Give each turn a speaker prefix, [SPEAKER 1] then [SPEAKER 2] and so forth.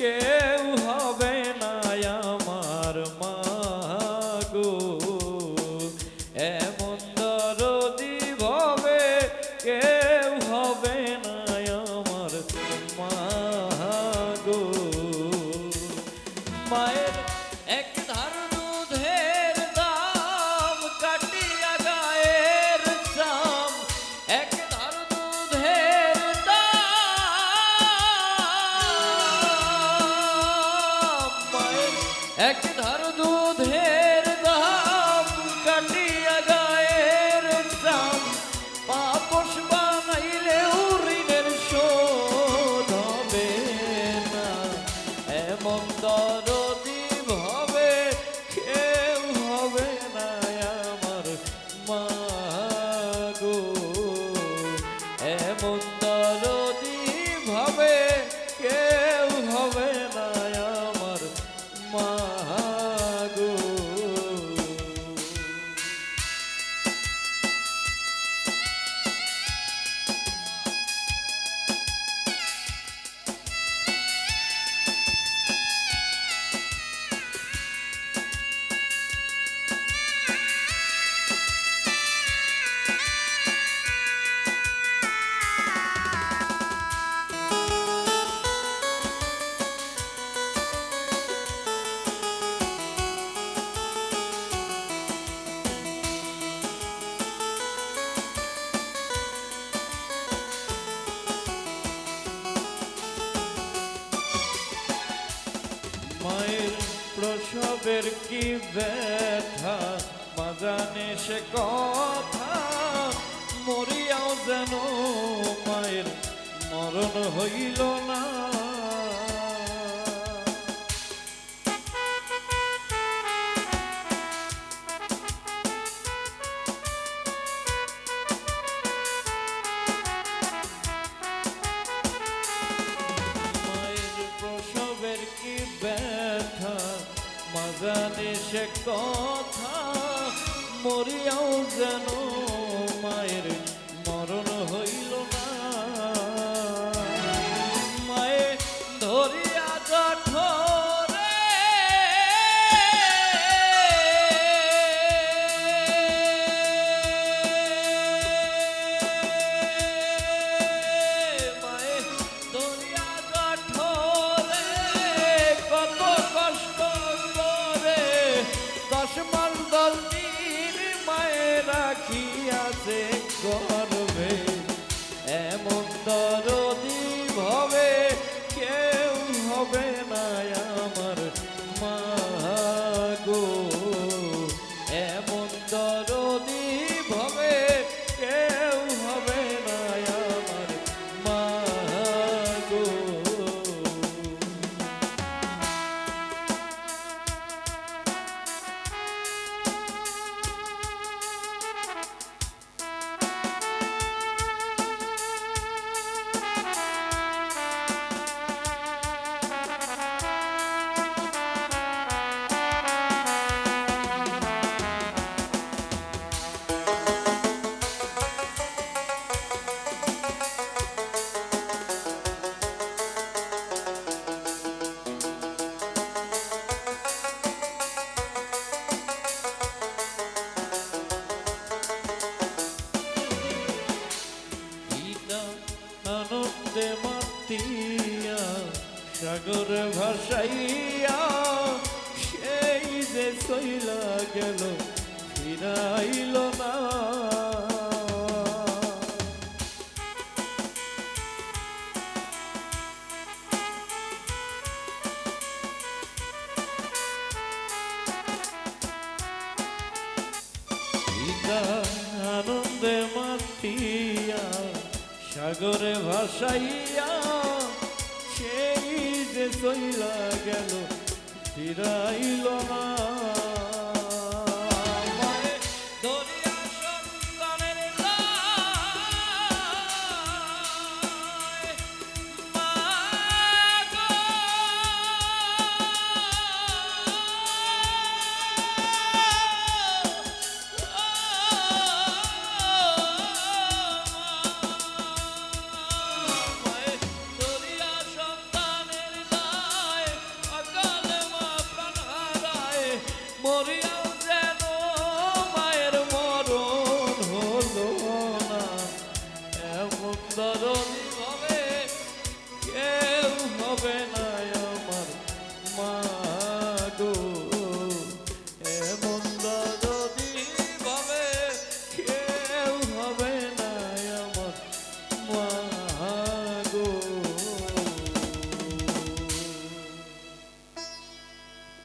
[SPEAKER 1] কেউ হবে না আমার মা গো, এমন দরদি ভবে কেউ হবে না আমার মা গো। মায়ের এক ধার দুধের দাম কাটিয়া গায়ের চাম, এক ধার দুধের দাম, মায়ের এক ধার দুধের দাম কাটিয়া গায়ের চাম, পাপস বানাইলেও ঋণের শোধ হবে না, এমন দরদি ভবে কেউ হবে না আমার মা গো, এমন দরদি ভবে কেউ হবে না আমার মা গো। মায়ের প্রসবের কি ব্যথা মা জানে সে কথা, মরিয়াও যেন মায়ের মরণ হইল না। কি ব্যথা মা জানে সে কথা, মরিয়াও যেন মায়ের মরণ হইল না। মায়ে ধরিয়া জঠরে মায়ে ধরিয়া জঠরে কত কষ্ট করে 10 মাস 10 দিন মায়ে রাখিয়াছে গর্ভে, এমন দরদি ভবে কেউ হবে না আমার মা গো, এমন দরদি ভবে কেউ হবে না আমার মা গো। আনন্দে মাতিয়া সাগর ভাসাইয়া সেই যে চইলা গেল ফিরাইল না। আনন্দে মাতিয়া সাগরে ভাসাইয়া সেই যে চইলা গেল ফিরাইল না।